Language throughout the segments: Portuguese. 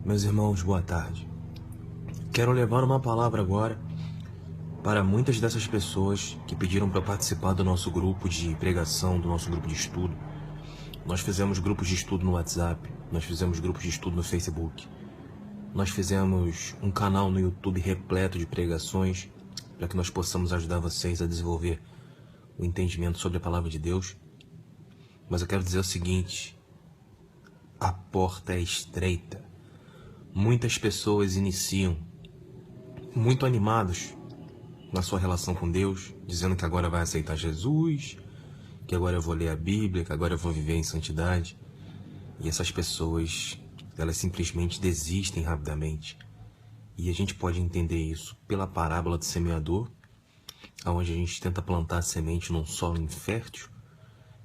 Meus irmãos, boa tarde. Quero levar uma palavra agora para muitas dessas pessoas que pediram para participar do nosso grupo de pregação, do nosso grupo de estudo. Nós fizemos grupos de estudo no WhatsApp, nós fizemos grupos de estudo no Facebook, nós fizemos um canal no YouTube repleto de pregações para que nós possamos ajudar vocês a desenvolver o entendimento sobre a palavra de Deus. Mas eu quero dizer o seguinte: a porta é estreita. Muitas pessoas iniciam muito animados na sua relação com Deus, dizendo que agora vai aceitar Jesus, que agora eu vou ler a Bíblia, que agora eu vou viver em santidade. E essas pessoas, elas simplesmente desistem rapidamente. E a gente pode entender isso pela parábola do semeador, onde a gente tenta plantar a semente num solo infértil,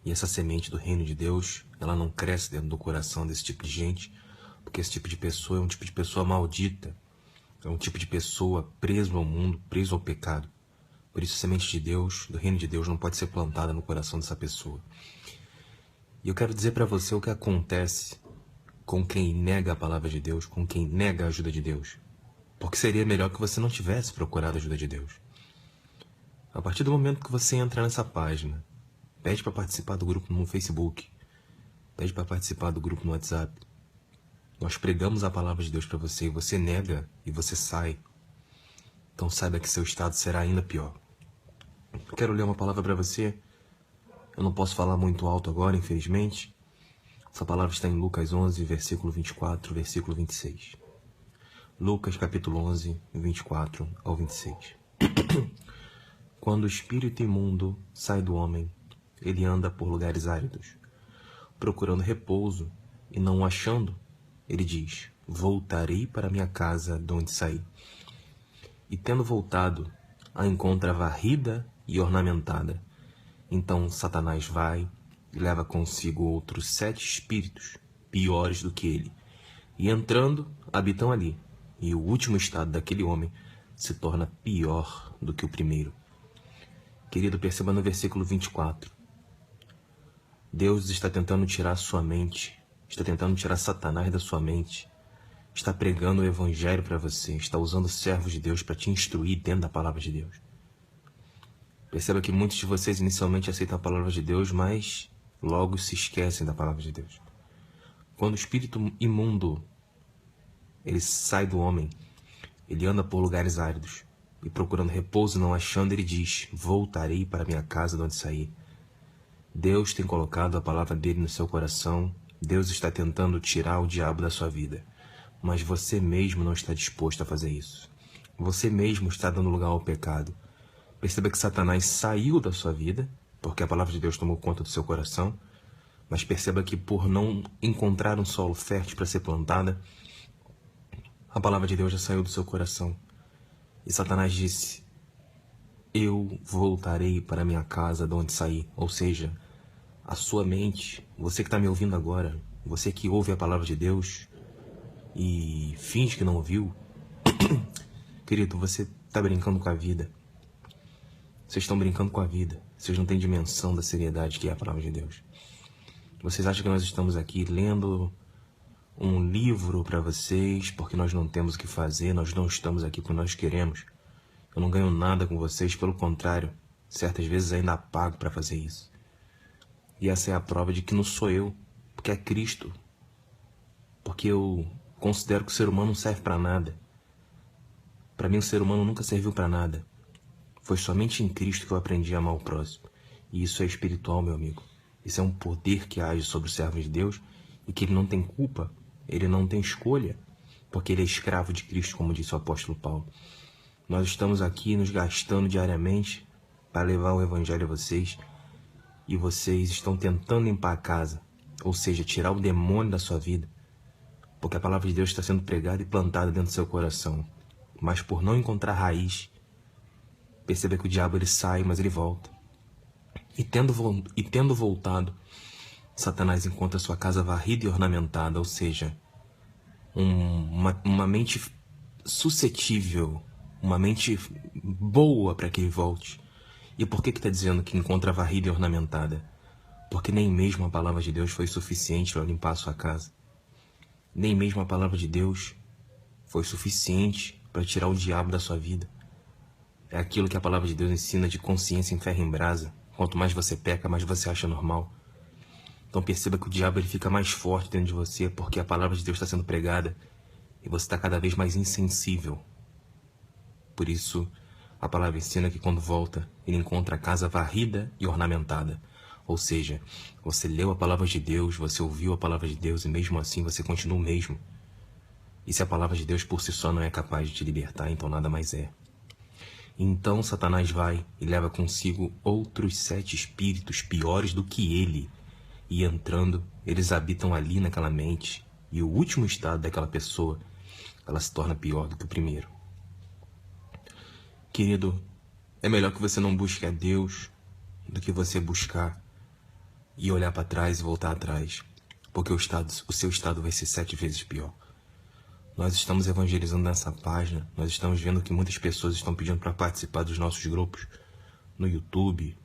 e essa semente do reino de Deus, ela não cresce dentro do coração desse tipo de gente, porque esse tipo de pessoa é um tipo de pessoa maldita, é um tipo de pessoa preso ao mundo, preso ao pecado. Por isso a semente de Deus, do reino de Deus, não pode ser plantada no coração dessa pessoa. E eu quero dizer para você o que acontece com quem nega a palavra de Deus, com quem nega a ajuda de Deus. Porque seria melhor que você não tivesse procurado a ajuda de Deus. A partir do momento que você entra nessa página, pede para participar do grupo no Facebook, pede para participar do grupo no WhatsApp, nós pregamos a palavra de Deus para você e você nega e você sai. Então saiba que seu estado será ainda pior. Eu quero ler uma palavra para você. Eu não posso falar muito alto agora, infelizmente. Essa palavra está em Lucas 11, versículo 24, versículo 26. Lucas capítulo 11, 24 ao 26. Quando o espírito imundo sai do homem, ele anda por lugares áridos, procurando repouso, e não o achando, ele diz: voltarei para minha casa de onde saí. E tendo voltado, a encontra varrida e ornamentada. Então Satanás vai e leva consigo outros 7 espíritos, piores do que ele, e entrando, habitam ali. E o último estado daquele homem se torna pior do que o primeiro. Querido, perceba no versículo 24. Deus está tentando tirar sua mente, está tentando tirar Satanás da sua mente, está pregando o evangelho para você, está usando servos de Deus para te instruir dentro da palavra de Deus. Perceba que muitos de vocês inicialmente aceitam a palavra de Deus, mas logo se esquecem da palavra de Deus. Quando o espírito imundo ele sai do homem, ele anda por lugares áridos, e procurando repouso, não achando, ele diz: voltarei para minha casa de onde saí. Deus tem colocado a palavra dele no seu coração. Deus está tentando tirar o diabo da sua vida, mas você mesmo não está disposto a fazer isso. Você mesmo está dando lugar ao pecado. Perceba que Satanás saiu da sua vida, porque a palavra de Deus tomou conta do seu coração, mas perceba que por não encontrar um solo fértil para ser plantada, a palavra de Deus já saiu do seu coração. E Satanás disse: eu voltarei para minha casa de onde saí. Ou seja, a sua mente, você que está me ouvindo agora, você que ouve a palavra de Deus e finge que não ouviu, querido, você está brincando com a vida. Vocês estão brincando com a vida. Vocês não têm dimensão da seriedade que é a palavra de Deus. Vocês acham que nós estamos aqui lendo um livro para vocês porque nós não temos o que fazer, nós não estamos aqui porque nós queremos. Eu não ganho nada com vocês, pelo contrário, certas vezes ainda pago para fazer isso. E essa é a prova de que não sou eu, porque é Cristo. Porque eu considero que o ser humano não serve para nada. Para mim o ser humano nunca serviu para nada. Foi somente em Cristo que eu aprendi a amar o próximo. E isso é espiritual, meu amigo. Isso é um poder que age sobre o servo de Deus e que ele não tem culpa, ele não tem escolha, porque ele é escravo de Cristo, como disse o apóstolo Paulo. Nós estamos aqui nos gastando diariamente para levar o evangelho a vocês, e vocês estão tentando limpar a casa, ou seja, tirar o demônio da sua vida, porque a palavra de Deus está sendo pregada e plantada dentro do seu coração. Mas por não encontrar raiz, perceba que o diabo ele sai, mas ele volta. E tendo voltado, Satanás encontra sua casa varrida e ornamentada, ou seja, uma mente suscetível, uma mente boa para que ele volte. E por que está dizendo que encontra varrida e ornamentada? Porque nem mesmo a palavra de Deus foi suficiente para limpar a sua casa. Nem mesmo a palavra de Deus foi suficiente para tirar o diabo da sua vida. É aquilo que a palavra de Deus ensina de consciência em ferro em brasa. Quanto mais você peca, mais você acha normal. Então perceba que o diabo ele fica mais forte dentro de você porque a palavra de Deus está sendo pregada e você está cada vez mais insensível. Por isso, a palavra ensina que quando volta, ele encontra a casa varrida e ornamentada. Ou seja, você leu a palavra de Deus, você ouviu a palavra de Deus e mesmo assim você continua o mesmo. E se a palavra de Deus por si só não é capaz de te libertar, então nada mais é. Então Satanás vai e leva consigo outros 7 espíritos piores do que ele. E entrando, eles habitam ali naquela mente. E o último estado daquela pessoa, ela se torna pior do que o primeiro. Querido, é melhor que você não busque a Deus do que você buscar e olhar para trás e voltar atrás. Porque o seu estado vai ser 7 vezes pior. Nós estamos evangelizando nessa página, nós estamos vendo que muitas pessoas estão pedindo para participar dos nossos grupos no YouTube,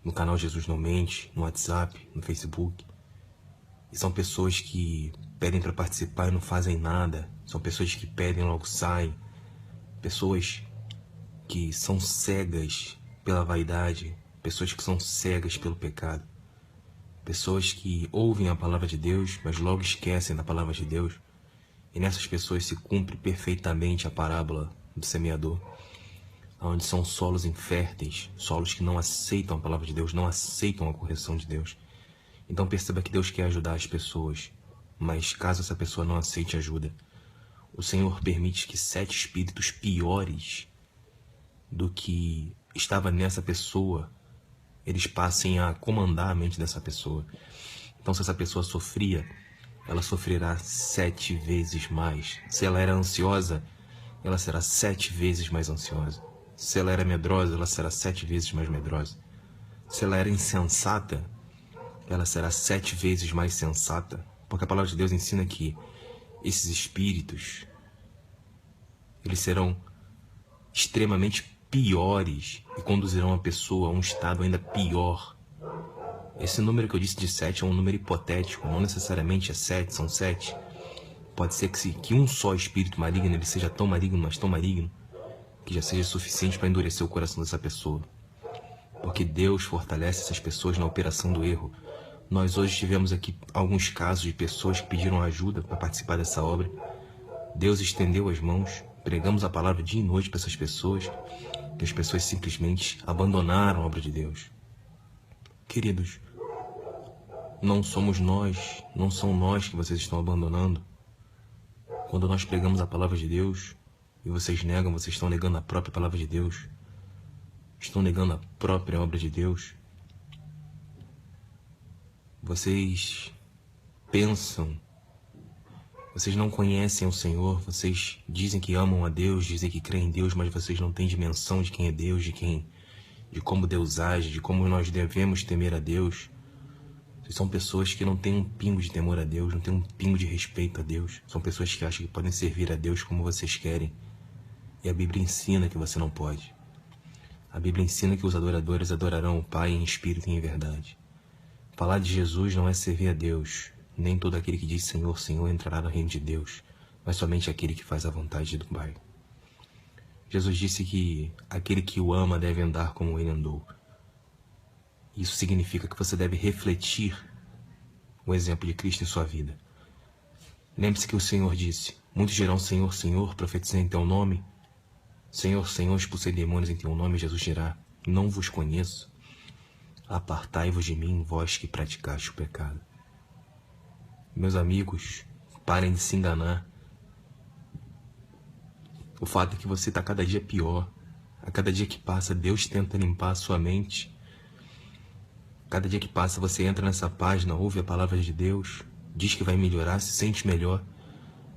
no canal Jesus Não Mente, no WhatsApp, no Facebook. E são pessoas que pedem para participar e não fazem nada. São pessoas que pedem e logo saem. Pessoas que são cegas pela vaidade. Pessoas que são cegas pelo pecado. Pessoas que ouvem a palavra de Deus, mas logo esquecem da palavra de Deus. E nessas pessoas se cumpre perfeitamente a parábola do semeador, onde são solos inférteis, solos que não aceitam a palavra de Deus, não aceitam a correção de Deus. Então perceba que Deus quer ajudar as pessoas, mas caso essa pessoa não aceite ajuda, o Senhor permite que 7 espíritos piores do que estava nessa pessoa, eles passem a comandar a mente dessa pessoa. Então se essa pessoa sofria, ela sofrerá 7 vezes mais. Se ela era ansiosa, ela será 7 vezes mais ansiosa. Se ela era medrosa, ela será 7 vezes mais medrosa. Se ela era insensata, ela será 7 vezes mais sensata. Porque a palavra de Deus ensina que esses espíritos, eles serão extremamente piores e conduzirão a pessoa a um estado ainda pior. Esse número que eu disse de 7 é um número hipotético, não necessariamente é 7, são 7. Pode ser que um só espírito maligno ele seja tão maligno, mas tão maligno, que já seja suficiente para endurecer o coração dessa pessoa. Porque Deus fortalece essas pessoas na operação do erro. Nós hoje tivemos aqui alguns casos de pessoas que pediram ajuda para participar dessa obra. Deus estendeu as mãos, pregamos a palavra dia e noite para essas pessoas, e as pessoas simplesmente abandonaram a obra de Deus. Queridos, não somos nós, não são nós que vocês estão abandonando. Quando nós pregamos a palavra de Deus e vocês negam, vocês estão negando a própria palavra de Deus. Estão negando a própria obra de Deus. Vocês pensam, vocês não conhecem o Senhor, vocês dizem que amam a Deus, dizem que creem em Deus, mas vocês não têm dimensão de quem é Deus, de como Deus age, de como nós devemos temer a Deus. Vocês são pessoas que não têm um pingo de temor a Deus, não têm um pingo de respeito a Deus. São pessoas que acham que podem servir a Deus como vocês querem. E a Bíblia ensina que você não pode. A Bíblia ensina que os adoradores adorarão o Pai em espírito e em verdade. Falar de Jesus não é servir a Deus. Nem todo aquele que diz Senhor, Senhor entrará no reino de Deus, mas somente aquele que faz a vontade do Pai. Jesus disse que aquele que o ama deve andar como ele andou. Isso significa que você deve refletir o exemplo de Cristo em sua vida. Lembre-se que o Senhor disse: muitos dirão Senhor, Senhor, profetizei em teu nome. Senhor, Senhor, expulsei demônios em teu nome. Jesus dirá: não vos conheço. Apartai-vos de mim, vós que praticaste o pecado. Meus amigos, parem de se enganar. O fato é que você está cada dia pior. A cada dia que passa, Deus tenta limpar a sua mente. Cada dia que passa, você entra nessa página, ouve a palavra de Deus, diz que vai melhorar, se sente melhor,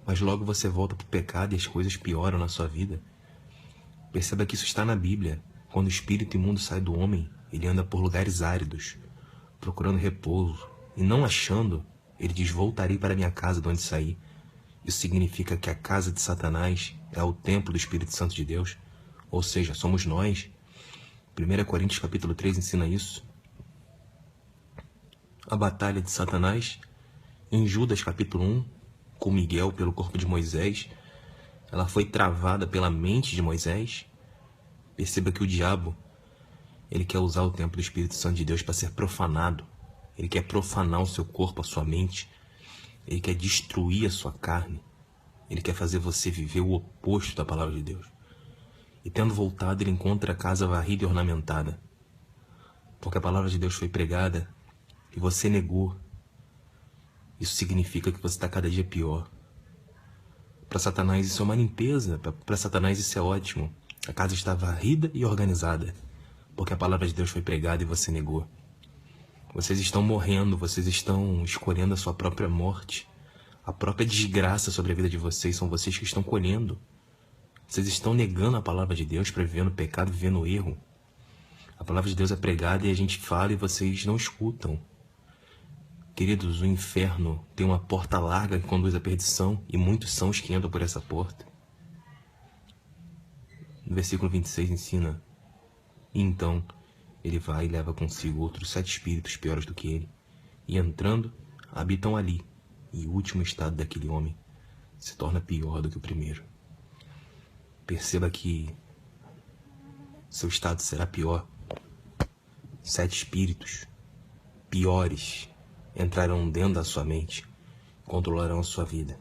mas logo você volta para o pecado e as coisas pioram na sua vida. Perceba que isso está na Bíblia. Quando o espírito imundo sai do homem, ele anda por lugares áridos, procurando repouso, e não achando, ele diz: voltarei para minha casa de onde saí. Isso significa que a casa de Satanás é o templo do Espírito Santo de Deus, ou seja, somos nós. 1 Coríntios capítulo 3 ensina isso. A batalha de Satanás, em Judas capítulo 1, com Miguel pelo corpo de Moisés, ela foi travada pela mente de Moisés. Perceba que o diabo, ele quer usar o templo do Espírito Santo de Deus para ser profanado. Ele quer profanar o seu corpo, a sua mente. Ele quer destruir a sua carne. Ele quer fazer você viver o oposto da palavra de Deus. E tendo voltado, ele encontra a casa varrida e ornamentada. Porque a palavra de Deus foi pregada e você negou. Isso significa que você está cada dia pior. Para Satanás isso é uma limpeza. Para Satanás isso é ótimo. A casa está varrida e organizada. Porque a palavra de Deus foi pregada e você negou. Vocês estão morrendo, vocês estão escolhendo a sua própria morte. A própria desgraça sobre a vida de vocês são vocês que estão colhendo. Vocês estão negando a palavra de Deus para viver no pecado, viver no erro. A palavra de Deus é pregada e a gente fala e vocês não escutam. Queridos, o inferno tem uma porta larga que conduz à perdição e muitos são os que entram por essa porta. No versículo 26 ensina: e então ele vai e leva consigo outros 7 espíritos piores do que ele, e entrando, habitam ali, e o último estado daquele homem se torna pior do que o primeiro. Perceba que seu estado será pior. 7 espíritos piores entrarão dentro da sua mente, controlarão a sua vida.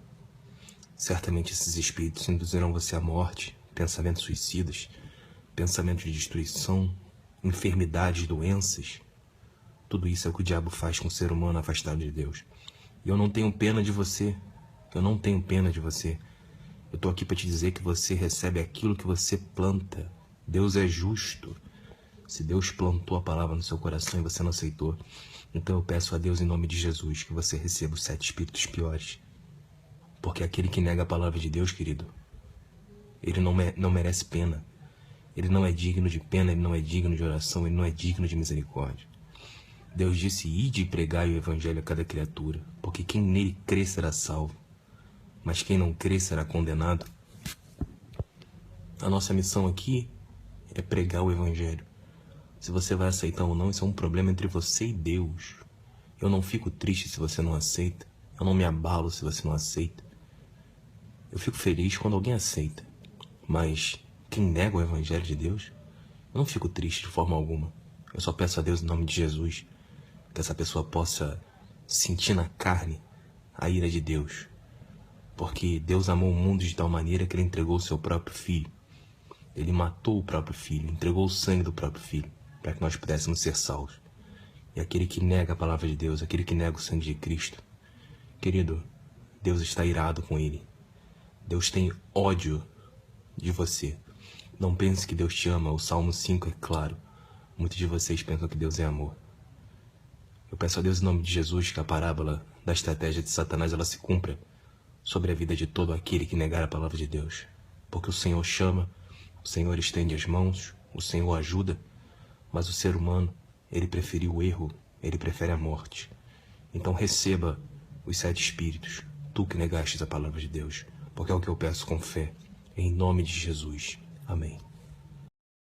Certamente esses espíritos induzirão você à morte, pensamentos suicidas, pensamentos de destruição, enfermidades, doenças. Tudo isso é o que o diabo faz com o ser humano afastado de Deus. E eu não tenho pena de você. Eu não tenho pena de você. Eu estou aqui para te dizer que você recebe aquilo que você planta. Deus é justo. Se Deus plantou a palavra no seu coração e você não aceitou, então eu peço a Deus em nome de Jesus que você receba os 7 espíritos piores. Porque aquele que nega a palavra de Deus, querido, ele não merece pena. Ele não é digno de pena, ele não é digno de oração, ele não é digno de misericórdia. Deus disse: ide e pregai o evangelho a cada criatura, porque quem nele crê será salvo, mas quem não crê será condenado. A nossa missão aqui é pregar o evangelho. Se você vai aceitar ou não, isso é um problema entre você e Deus. Eu não fico triste se você não aceita. Eu não me abalo se você não aceita. Eu fico feliz quando alguém aceita. Mas quem nega o evangelho de Deus, eu não fico triste de forma alguma. Eu só peço a Deus em nome de Jesus que essa pessoa possa sentir na carne a ira de Deus. Porque Deus amou o mundo de tal maneira que ele entregou o seu próprio filho. Ele matou o próprio filho, entregou o sangue do próprio filho, para que nós pudéssemos ser salvos. E aquele que nega a palavra de Deus, aquele que nega o sangue de Cristo, querido, Deus está irado com ele. Deus tem ódio de você. Não pense que Deus te ama. O Salmo 5 é claro. Muitos de vocês pensam que Deus é amor. Eu peço a Deus em nome de Jesus que a parábola da estratégia de Satanás ela se cumpra sobre a vida de todo aquele que negar a palavra de Deus. Porque o Senhor chama, o Senhor estende as mãos, o Senhor ajuda, mas o ser humano, ele preferiu o erro, ele prefere a morte. Então receba os 7 espíritos, tu que negastes a palavra de Deus, porque é o que eu peço com fé, em nome de Jesus. Amém.